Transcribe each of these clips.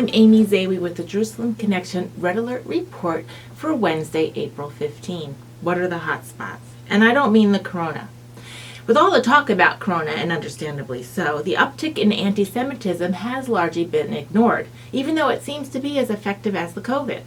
I'm Amy Zawi with the Jerusalem Connection Red Alert Report for Wednesday, April 15. What are the hot spots? And I don't mean the corona. With all the talk about corona, and understandably so, the uptick in anti-Semitism has largely been ignored, even though it seems to be as effective as the COVID.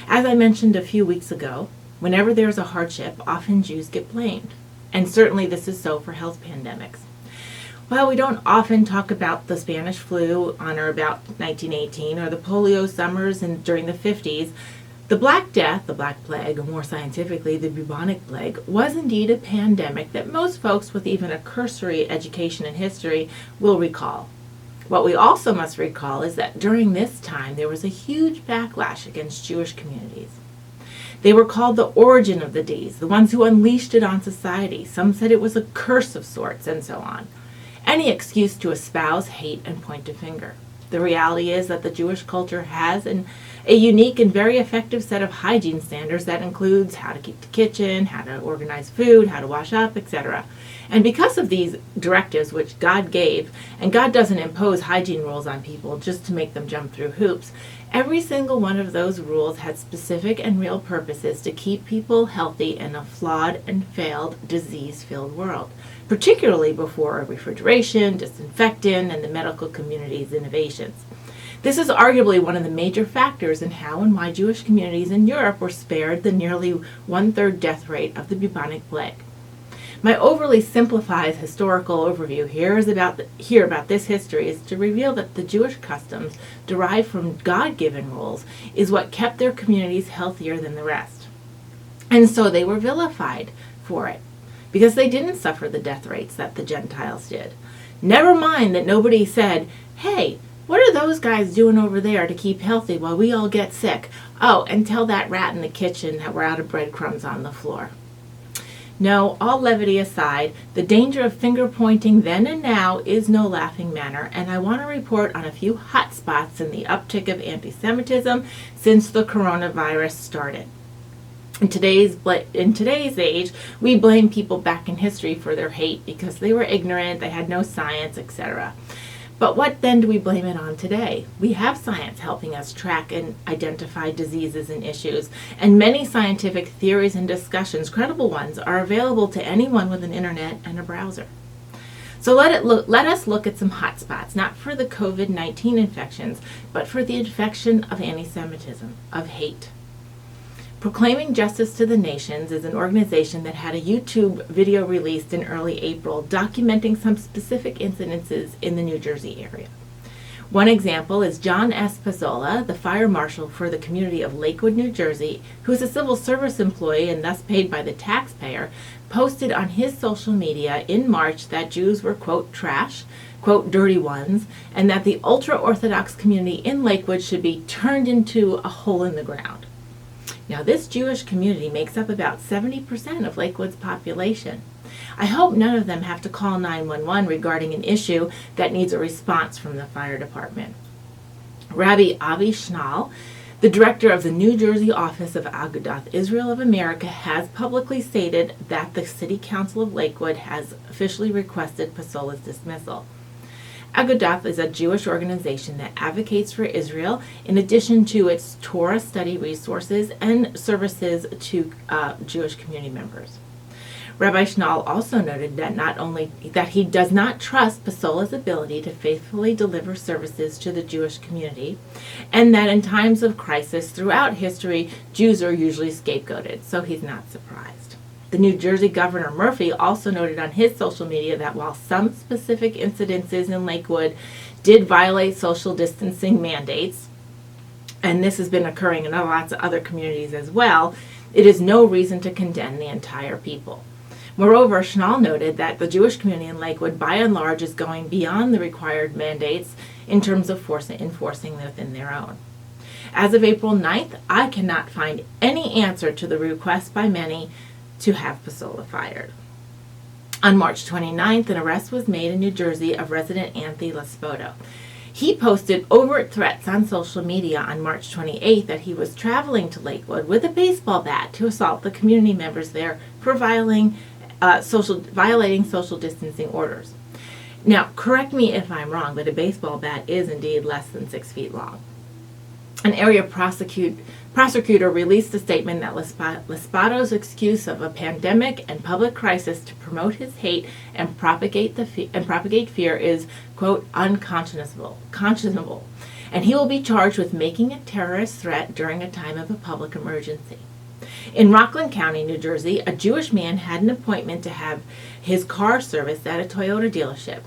As I mentioned a few weeks ago, whenever there's a hardship, often Jews get blamed. And certainly this is so for health pandemics. While we don't often talk about the Spanish flu on or about 1918 or the polio summers during the 50s, the Black Death, the Black Plague, or more scientifically, the bubonic plague, was indeed a pandemic that most folks with even a cursory education in history will recall. What we also must recall is that during this time there was a huge backlash against Jewish communities. They were called the origin of the disease, the ones who unleashed it on society. Some said it was a curse of sorts, and so on. Any excuse to espouse hate and point a finger. The reality is that the Jewish culture has a unique and very effective set of hygiene standards that includes how to keep the kitchen, how to organize food, how to wash up, etc. And because of these directives which God gave, and God doesn't impose hygiene rules on people just to make them jump through hoops, every single one of those rules had specific and real purposes to keep people healthy in a flawed and failed, disease-filled world, particularly before refrigeration, disinfectant, and the medical community's innovations. This is arguably one of the major factors in how and why Jewish communities in Europe were spared the nearly one-third death rate of the bubonic plague. My overly simplified historical overview about this history is to reveal that the Jewish customs derived from God-given rules is what kept their communities healthier than the rest. And so they were vilified for it, because they didn't suffer the death rates that the Gentiles did. Never mind that nobody said, hey, what are those guys doing over there to keep healthy while we all get sick? Oh, and tell that rat in the kitchen that we're out of breadcrumbs on the floor. No, all levity aside, the danger of finger-pointing then and now is no laughing matter, and I want to report on a few hot spots in the uptick of anti-Semitism since the coronavirus started. In today's age, we blame people back in history for their hate because they were ignorant, they had no science, etc. But what then do we blame it on today? We have science helping us track and identify diseases and issues, and many scientific theories and discussions, credible ones, are available to anyone with an internet and a browser. So let us look at some hot spots, not for the COVID-19 infections, but for the infection of anti-Semitism, of hate. Proclaiming Justice to the Nations is an organization that had a YouTube video released in early April documenting some specific incidences in the New Jersey area. One example is John S. Pazzola, the fire marshal for the community of Lakewood, New Jersey, who is a civil service employee and thus paid by the taxpayer, posted on his social media in March that Jews were, quote, trash, quote, dirty ones, and that the ultra-Orthodox community in Lakewood should be turned into a hole in the ground. Now, this Jewish community makes up about 70% of Lakewood's population. I hope none of them have to call 911 regarding an issue that needs a response from the fire department. Rabbi Avi Schnall, the director of the New Jersey office of Agudath Israel of America, has publicly stated that the City Council of Lakewood has officially requested Pazzola's dismissal. Agudath is a Jewish organization that advocates for Israel in addition to its Torah study resources and services to Jewish community members. Rabbi Schnall also noted that not only that he does not trust Pazzola's ability to faithfully deliver services to the Jewish community, and that in times of crisis throughout history, Jews are usually scapegoated, so he's not surprised. The New Jersey Governor Murphy also noted on his social media that while some specific incidences in Lakewood did violate social distancing mandates, and this has been occurring in lots of other communities as well, it is no reason to condemn the entire people. Moreover, Schnall noted that the Jewish community in Lakewood, by and large, is going beyond the required mandates in terms of enforcing within their own. As of April 9th, I cannot find any answer to the request by many to have Pazzola fired. On March 29th, an arrest was made in New Jersey of resident Anthony Laspoto. He posted overt threats on social media on March 28th that he was traveling to Lakewood with a baseball bat to assault the community members there for violating social distancing orders. Now, correct me if I'm wrong, but a baseball bat is indeed less than 6 feet long. An area prosecutor released a statement that Lespato's excuse of a pandemic and public crisis to promote his hate and propagate fear is, quote, unconscionable, and he will be charged with making a terrorist threat during a time of a public emergency. In Rockland County, New Jersey, a Jewish man had an appointment to have his car serviced at a Toyota dealership.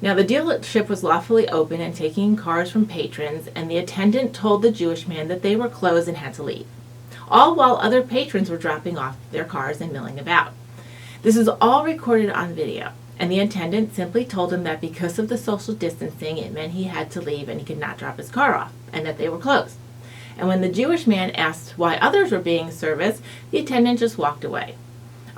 Now, the dealership was lawfully open and taking cars from patrons, and the attendant told the Jewish man that they were closed and had to leave, all while other patrons were dropping off their cars and milling about. This is all recorded on video, and the attendant simply told him that because of the social distancing, it meant he had to leave and he could not drop his car off, and that they were closed. And when the Jewish man asked why others were being serviced, the attendant just walked away.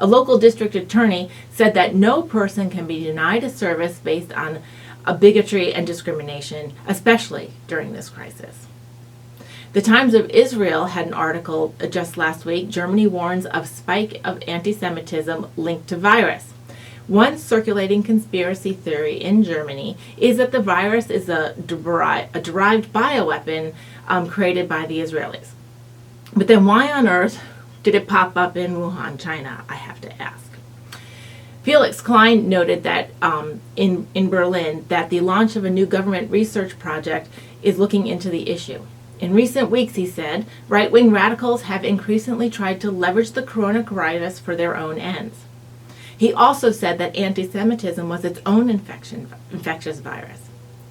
A local district attorney said that no person can be denied a service based on a bigotry and discrimination, especially during this crisis. The Times of Israel had an article just last week. Germany warns of spike of anti-Semitism linked to virus. One circulating conspiracy theory in Germany is that the virus is a derived bioweapon created by the Israelis. But then why on earth did it pop up in Wuhan, China, I have to ask. Felix Klein noted that in Berlin that the launch of a new government research project is looking into the issue. In recent weeks, he said, right-wing radicals have increasingly tried to leverage the coronavirus for their own ends. He also said that anti-Semitism was its own infectious virus.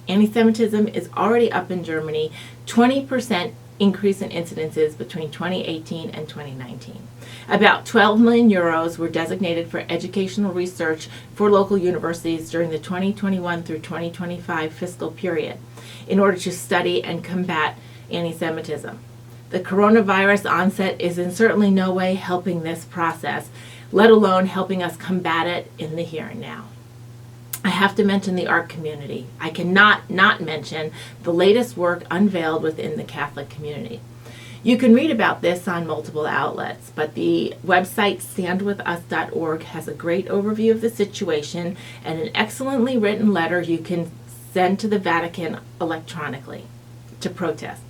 Anti-Semitism is already up in Germany, 20% increase in incidences between 2018 and 2019. About 12 million euros were designated for educational research for local universities during the 2021 through 2025 fiscal period in order to study and combat anti-Semitism. The coronavirus onset is in certainly no way helping this process, let alone helping us combat it in the here and now. I have to mention the art community. I cannot not mention the latest work unveiled within the Catholic community. You can read about this on multiple outlets, but the website standwithus.org has a great overview of the situation and an excellently written letter you can send to the Vatican electronically to protest.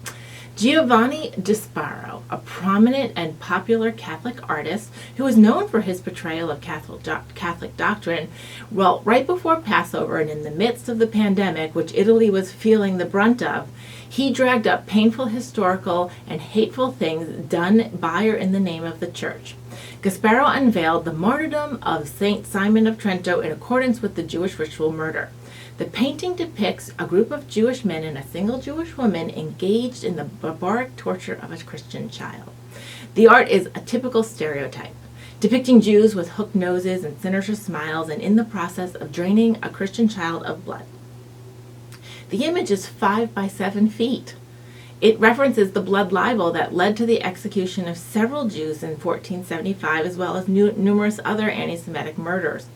Giovanni Disparo, a prominent and popular Catholic artist who is known for his portrayal of Catholic doctrine, well, right before Passover and in the midst of the pandemic, which Italy was feeling the brunt of, he dragged up painful historical and hateful things done by or in the name of the Church. Gasparo unveiled the martyrdom of Saint Simon of Trento in accordance with the Jewish ritual murder. The painting depicts a group of Jewish men and a single Jewish woman engaged in the barbaric torture of a Christian child. The art is a typical stereotype, depicting Jews with hooked noses and sinister smiles and in the process of draining a Christian child of blood. The image is 5 by 7 feet. It references the blood libel that led to the execution of several Jews in 1475, as well as numerous other anti-Semitic murders.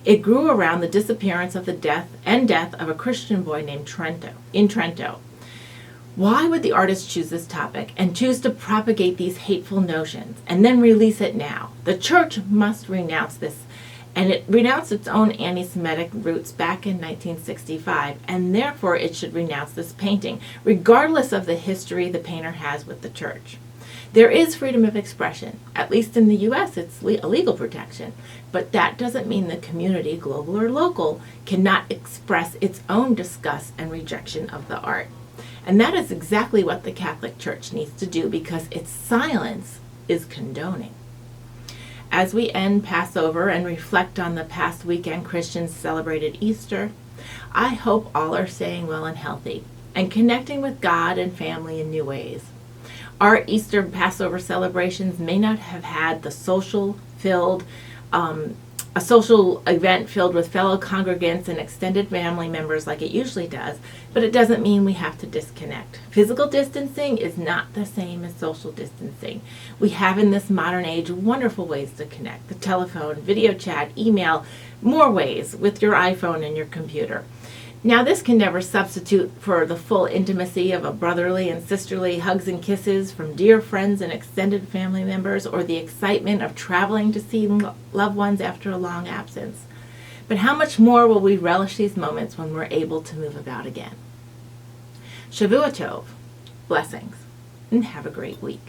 It grew around the disappearance of the death of a Christian boy named Trento. Why would the artist choose this topic and choose to propagate these hateful notions and then release it now? The Church must renounce this, and it renounced its own anti-Semitic roots back in 1965, and therefore it should renounce this painting, regardless of the history the painter has with the Church. There is freedom of expression. At least in the U.S., it's a legal protection. But that doesn't mean the community, global or local, cannot express its own disgust and rejection of the art. And that is exactly what the Catholic Church needs to do, because its silence is condoning. As we end Passover and reflect on the past weekend Christians celebrated Easter, I hope all are staying well and healthy and connecting with God and family in new ways. Our Easter Passover celebrations may not have had the social event filled with fellow congregants and extended family members like it usually does, but it doesn't mean we have to disconnect. Physical distancing is not the same as social distancing. We have in this modern age wonderful ways to connect: the telephone, video chat, email, more ways with your iPhone and your computer. Now, this can never substitute for the full intimacy of a brotherly and sisterly hugs and kisses from dear friends and extended family members, or the excitement of traveling to see loved ones after a long absence. But how much more will we relish these moments when we're able to move about again? Shavua Tov. Blessings. and have a great week.